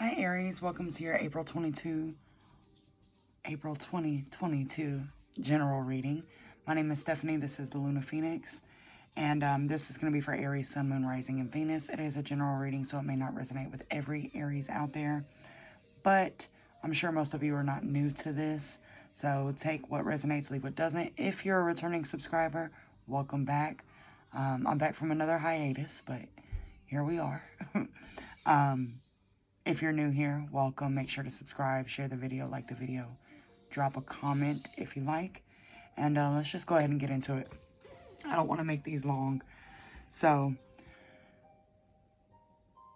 Hi Aries, welcome to your April 2022 general reading. My name is Stephanie, this is the Luna Phoenix, and this is going to be for Aries, Sun, Moon, Rising, and Venus. It is a general reading, so it may not resonate with every Aries out there, but I'm sure most of you are not new to this, so take what resonates, leave what doesn't. If you're a returning subscriber, welcome back. I'm back from another hiatus, but here we are. If you're new here, welcome. Make sure to subscribe, share the video, like the video, drop a comment if you like. And let's just go ahead and get into it. I don't want to make these long. So,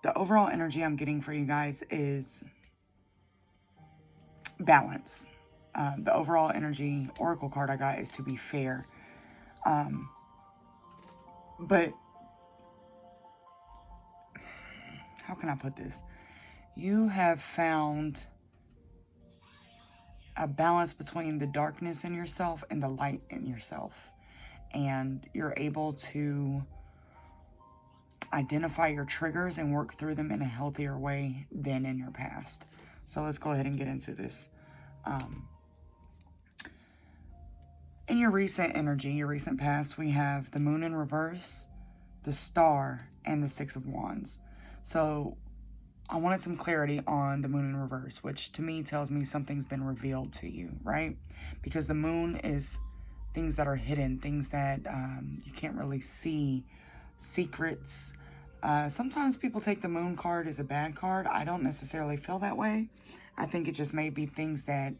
the overall energy I'm getting for you guys is balance. The overall energy oracle card I got is to be fair. But, how can I put this? You have found a balance between the darkness in yourself and the light in yourself. And you're able to identify your triggers and work through them in a healthier way than in your past. So let's go ahead and get into this. In your recent energy, your recent past, we have the moon in reverse, the star, and the 6 of wands. So I wanted some clarity on the moon in reverse, which to me tells me something's been revealed to you, right? Because the moon is things that are hidden, things that you can't really see, secrets. Sometimes people take the moon card as a bad card. I don't necessarily feel that way. I think it just may be things that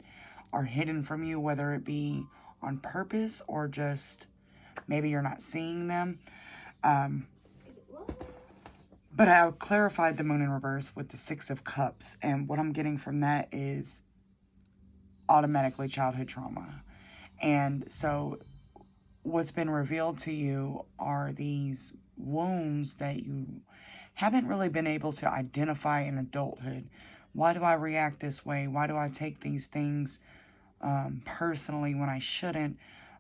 are hidden from you, whether it be on purpose or just maybe you're not seeing them. But I clarified the moon in reverse with the 6 of cups. And what I'm getting from that is automatically childhood trauma. And so what's been revealed to you are these wounds that you haven't really been able to identify in adulthood. Why do I react this way? Why do I take these things personally when I shouldn't?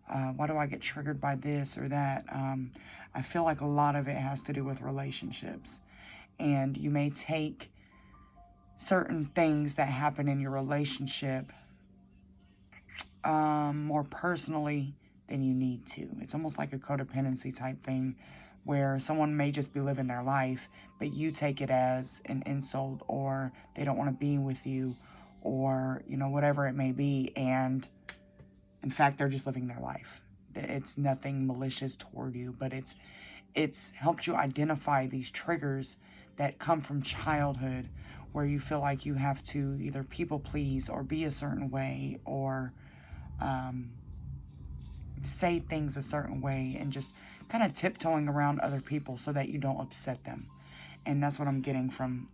Why do I get triggered by this or that? I feel like a lot of it has to do with relationships. And you may take certain things that happen in your relationship more personally than you need to. It's almost like a codependency type thing where someone may just be living their life, but you take it as an insult or they don't want to be with you or, you know, whatever it may be. And in fact, they're just living their life. It's nothing malicious toward you, but it's helped you identify these triggers that come from childhood where you feel like you have to either people please or be a certain way or say things a certain way and just kind of tiptoeing around other people so that you don't upset them. And that's what I'm getting from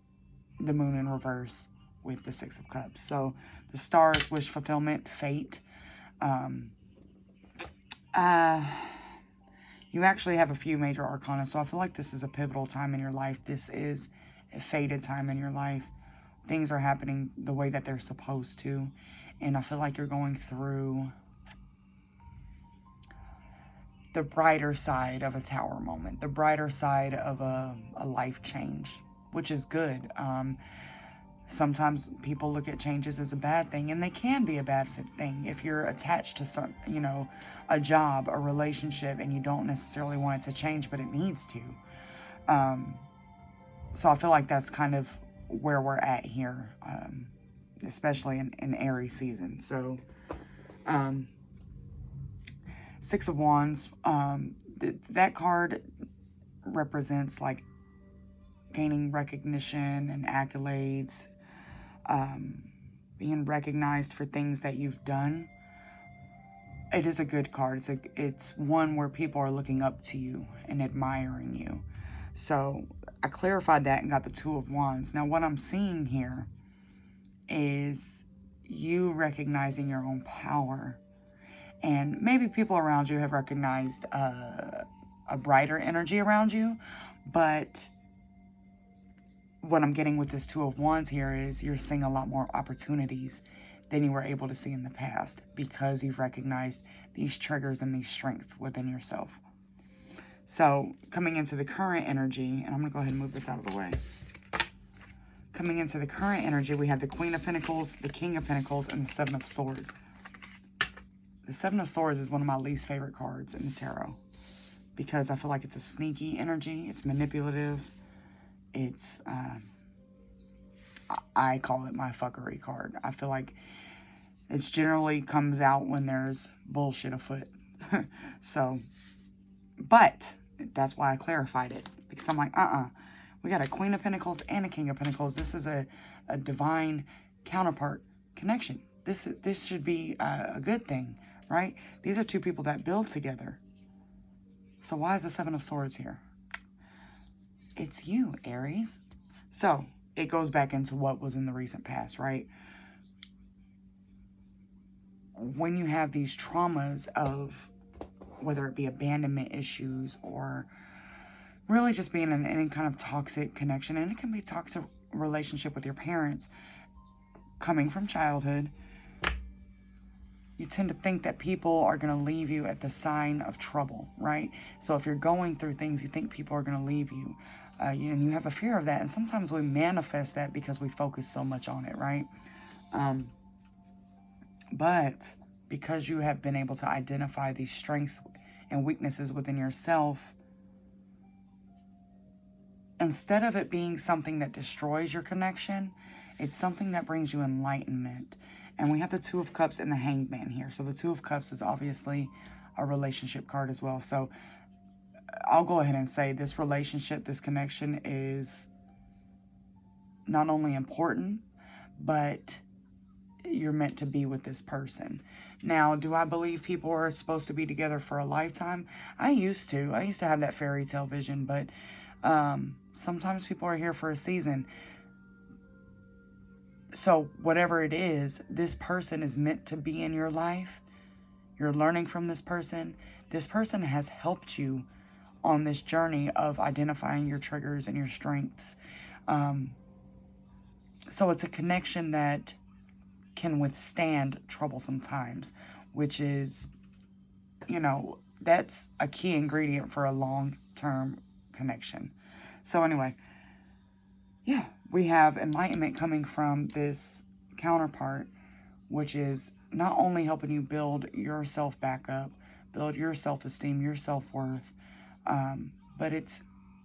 the moon in reverse with the 6 of cups. So the stars, wish fulfillment, fate. You actually have a few major arcana, so I feel like this is a pivotal time in your life. This is a fated time in your life. Things are happening the way that they're supposed to, and I feel like you're going through the brighter side of a tower moment, the brighter side of a life change, which is good. Sometimes people look at changes as a bad thing, and they can be a bad thing if you're attached to some, you know, a job, a relationship, and you don't necessarily want it to change, but it needs to. So I feel like that's kind of where we're at here, especially in Aries season. So, 6 of Wands, that card represents like gaining recognition and accolades, being recognized for things that you've done. It is a good card. It's one where people are looking up to you and admiring you. So I clarified that and got the 2 of Wands. Now what I'm seeing here is you recognizing your own power. And maybe people around you have recognized a brighter energy around you, but what I'm getting with this 2 of Wands here is you're seeing a lot more opportunities than you were able to see in the past because you've recognized these triggers and these strengths within yourself. So coming into the current energy, and I'm going to go ahead and move this out of the way. coming into the current energy, we have the Queen of Pentacles, the King of Pentacles, and the Seven of Swords. The Seven of Swords is one of my least favorite cards in the tarot because I feel like it's a sneaky energy. It's manipulative. It's, I call it my fuckery card. I feel like it's generally comes out when there's bullshit afoot. So, but that's why I clarified it, because I'm like, we got a Queen of Pentacles and a King of Pentacles. This is a divine counterpart connection. This should be a good thing, right? These are two people that build together. So why is the Seven of Swords here? It's you, Aries. So it goes back into what was in the recent past, right? When you have these traumas of whether it be abandonment issues or really just being in any kind of toxic connection, and it can be a toxic relationship with your parents coming from childhood, you tend to think that people are going to leave you at the sign of trouble, right? So if you're going through things, you think people are going to leave you. And you have a fear of that. And sometimes we manifest that because we focus so much on it, right? But because you have been able to identify these strengths and weaknesses within yourself, instead of it being something that destroys your connection, it's something that brings you enlightenment. And we have the Two of Cups and the Hanged Man here. So the Two of Cups is obviously a relationship card as well. So I'll go ahead and say this relationship, this connection is not only important, but you're meant to be with this person. Now, do I believe people are supposed to be together for a lifetime? I used to have that fairy tale vision, but sometimes people are here for a season. So whatever it is, this person is meant to be in your life. You're learning from this person. This person has helped you on this journey of identifying your triggers and your strengths. So it's a connection that can withstand troublesome times, which is, that's a key ingredient for a long-term connection. So anyway, yeah, we have enlightenment coming from this counterpart, which is not only helping you build yourself back up, build your self-esteem, your self-worth, but it's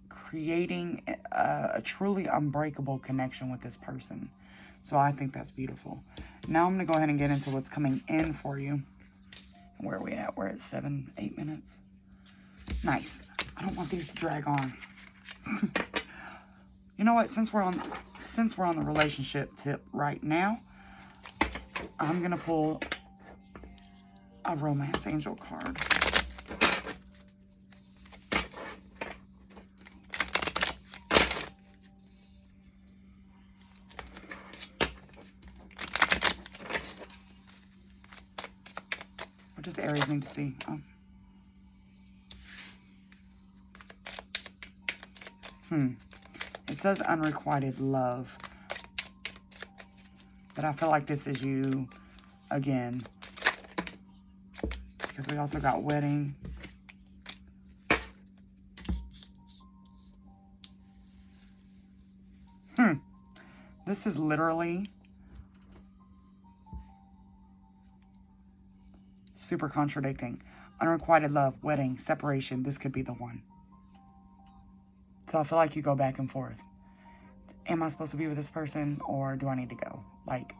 creating a truly unbreakable connection with this person. So I think that's beautiful. Now I'm going to go ahead and get into what's coming in for you. Where are we at? We're at 8 minutes. Nice. I don't want these to drag on. You know what? Since we're on the relationship tip right now, I'm going to pull a romance angel card. What does Aries need to see? Oh. It says unrequited love. But I feel like this is you again. Because we also got wedding. This is literally super contradicting. Unrequited love, wedding, separation. This could be the one. So I feel like you go back and forth. Am I supposed to be with this person or do I need to go? Like,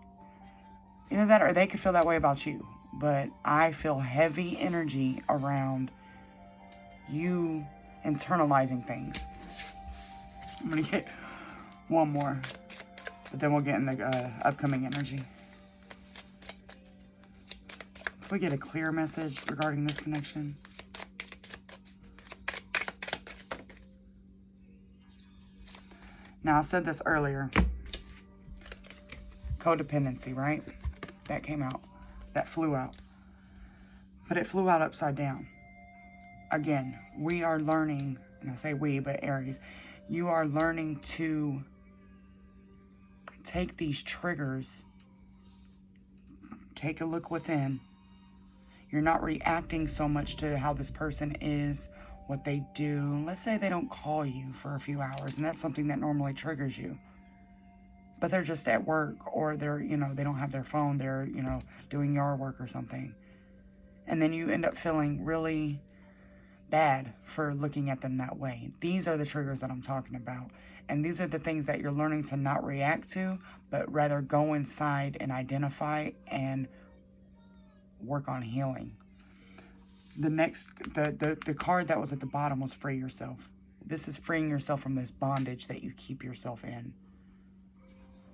either that or they could feel that way about you. But I feel heavy energy around you internalizing things. I'm going to get one more. But then we'll get in the upcoming energy. Can we get a clear message regarding this connection? Now, I said this earlier. Codependency, right? That came out. That flew out. But it flew out upside down. Again, we are learning, and I say we, but Aries, you are learning to take these triggers, take a look within. You're not reacting so much to how this person is, what they do. Let's say they don't call you for a few hours, and that's something that normally triggers you. but they're just at work, or they're, you know, they don't have their phone, they're, you know, doing yard work or something. And then you end up feeling really bad for looking at them that way. These are the triggers that I'm talking about. And these are the things that you're learning to not react to, but rather go inside and identify and work on healing. The next, the card that was at the bottom was free yourself. This is freeing yourself from this bondage that you keep yourself in.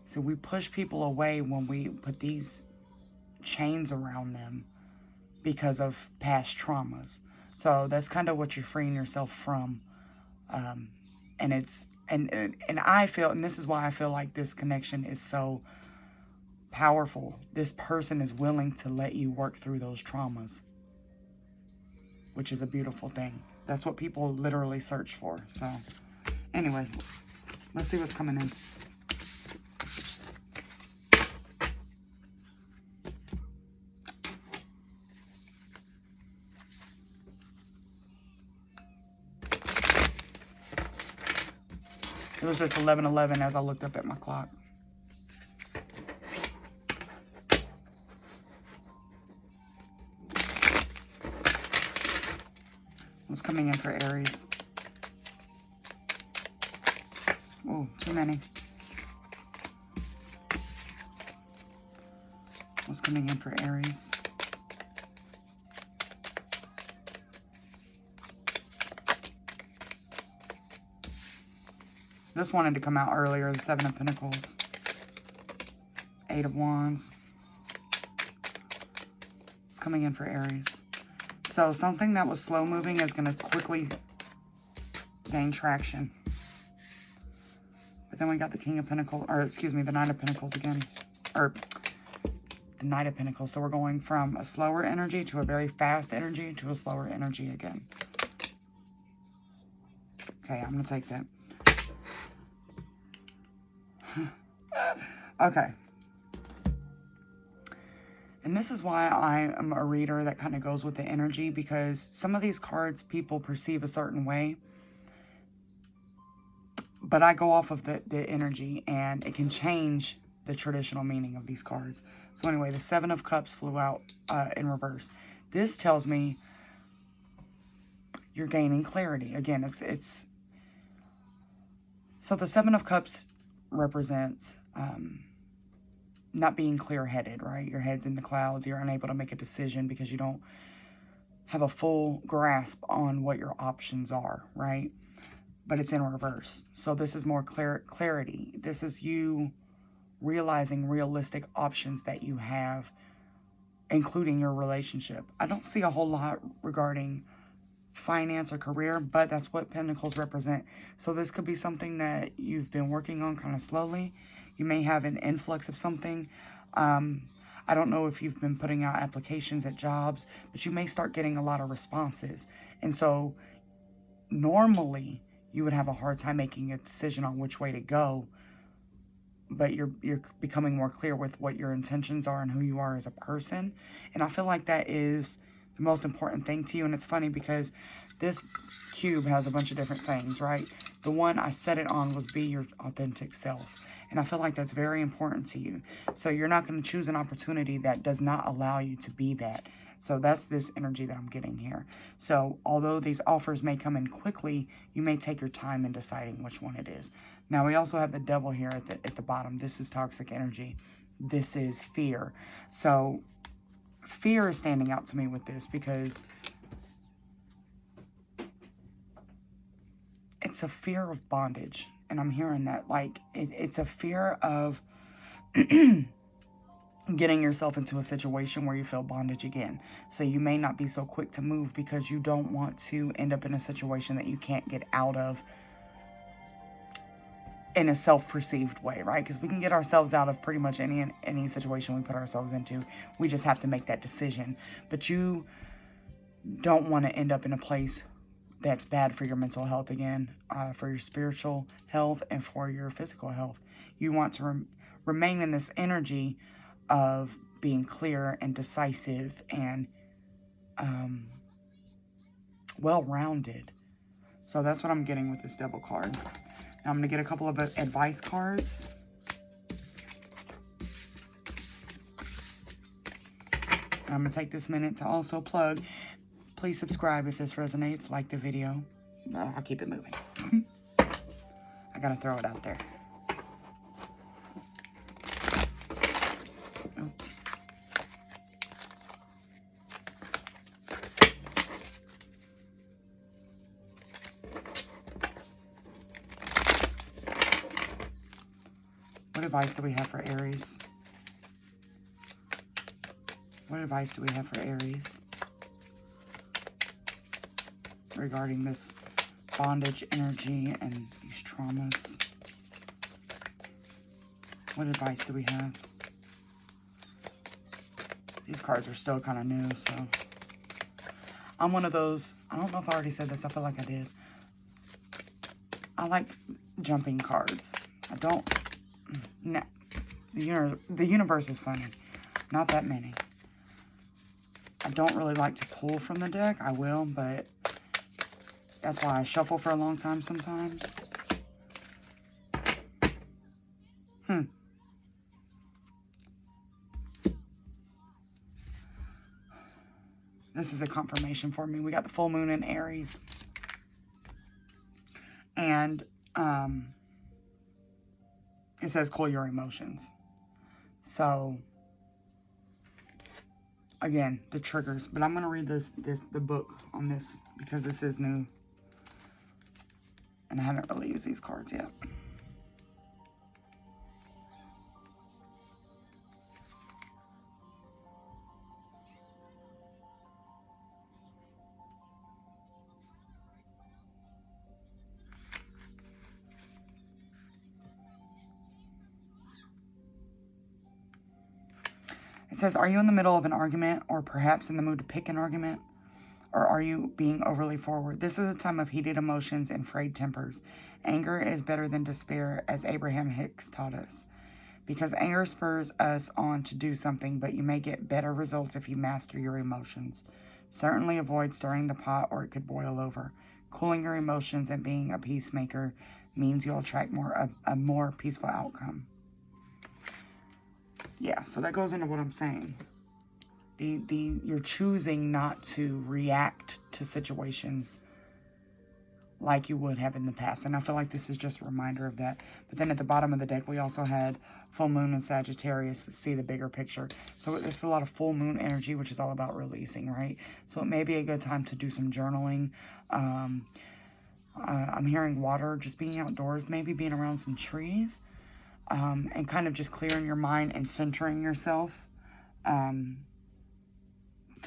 So we push people away when we put these chains around them because of past traumas. So that's kind of what you're freeing yourself from. And it's, and I feel, and this is why I feel like this connection is so powerful. This person is willing to let you work through those traumas, which is a beautiful thing. That's what people literally search for. So anyway, let's see what's coming in. It was just 11:11 as I looked up at my clock. What's coming in for Aries? Oh, too many. What's coming in for Aries? This wanted to come out earlier, the Seven of Pentacles. Eight of Wands. It's coming in for Aries. So something that was slow moving is going to quickly gain traction. But then we got the King of Pentacles, or excuse me, the Knight of Pentacles again. Or the Knight of Pentacles. So we're going from a slower energy to a very fast energy to a slower energy again. Okay, I'm going to take that. Okay. And this is why I am a reader that kind of goes with the energy, because some of these cards people perceive a certain way, but I go off of the energy, and it can change the traditional meaning of these cards. So anyway, the Seven of Cups flew out in reverse. This tells me you're gaining clarity. Again, it's so the Seven of Cups represents not being clear-headed, right? Your head's in the clouds. You're unable to make a decision because you don't have a full grasp on what your options are, right? But it's in reverse. So this is more clarity. This is you realizing realistic options that you have, including your relationship. I don't see a whole lot regarding finance or career, but that's what Pentacles represent. So this could be something that you've been working on kind of slowly. You may have an influx of something. I don't know if you've been putting out applications at jobs, but you may start getting a lot of responses. And so normally you would have a hard time making a decision on which way to go, but you're becoming more clear with what your intentions are and who you are as a person. And I feel like that is the most important thing to you. And it's funny because this cube has a bunch of different sayings, right? The one I set it on was be your authentic self. And I feel like that's very important to you. So you're not going to choose an opportunity that does not allow you to be that. So that's this energy that I'm getting here. So although these offers may come in quickly, you may take your time in deciding which one it is. Now we also have the Devil here at the bottom. This is toxic energy. This is fear. So fear is standing out to me with this because it's a fear of bondage. And I'm hearing that, like, it's a fear of getting yourself into a situation where you feel bondage again. So you may not be so quick to move because you don't want to end up in a situation that you can't get out of in a self-perceived way, right? Because we can get ourselves out of pretty much any situation we put ourselves into. We just have to make that decision. But you don't want to end up in a place that's bad for your mental health again, for your spiritual health, and for your physical health. You want to remain in this energy of being clear and decisive and well-rounded. So that's what I'm getting with this Devil card. Now I'm going to get a couple of advice cards. And I'm going to take this minute to also plug. Please subscribe if this resonates. Like the video. I'll keep it moving. I got to throw it out there. Oh. What advice do we have for Aries? What advice do we have for Aries regarding this bondage energy and these traumas? What advice do we have? These cards are still kind of new, so I'm one of those. I don't know if I already said this. I feel like I did. I like jumping cards. I don't. No, the universe is funny. Not that many. I don't really like to pull from the deck. I will, but that's why I shuffle for a long time sometimes. This is a confirmation for me. We got the full moon in Aries. And it says cool your emotions. So again, the triggers. But I'm going to read the book on this because this is new. And I haven't really used these cards yet. It says, are you in the middle of an argument or perhaps in the mood to pick an argument? Or are you being overly forward? This is a time of heated emotions and frayed tempers. Anger is better than despair, as Abraham Hicks taught us. Because anger spurs us on to do something, but you may get better results if you master your emotions. Certainly avoid stirring the pot or it could boil over. Cooling your emotions and being a peacemaker means you'll attract a more peaceful outcome. Yeah, so that goes into what I'm saying. You're choosing not to react to situations like you would have in the past. And I feel like this is just a reminder of that. But then at the bottom of the deck, we also had full moon in Sagittarius to see the bigger picture. So it's a lot of full moon energy, which is all about releasing, right? So it may be a good time to do some journaling. I'm hearing water, just being outdoors, maybe being around some trees. And kind of just clearing your mind and centering yourself to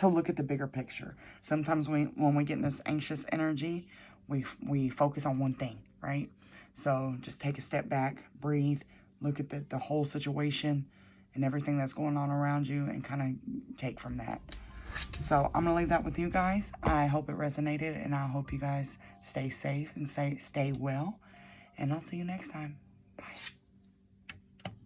look at the bigger picture. Sometimes when we get in this anxious energy, we focus on one thing, right? So just take a step back, breathe, look at the whole situation and everything that's going on around you and kind of take from that. So I'm going to leave that with you guys. I hope it resonated and I hope you guys stay safe and stay well. And I'll see you next time.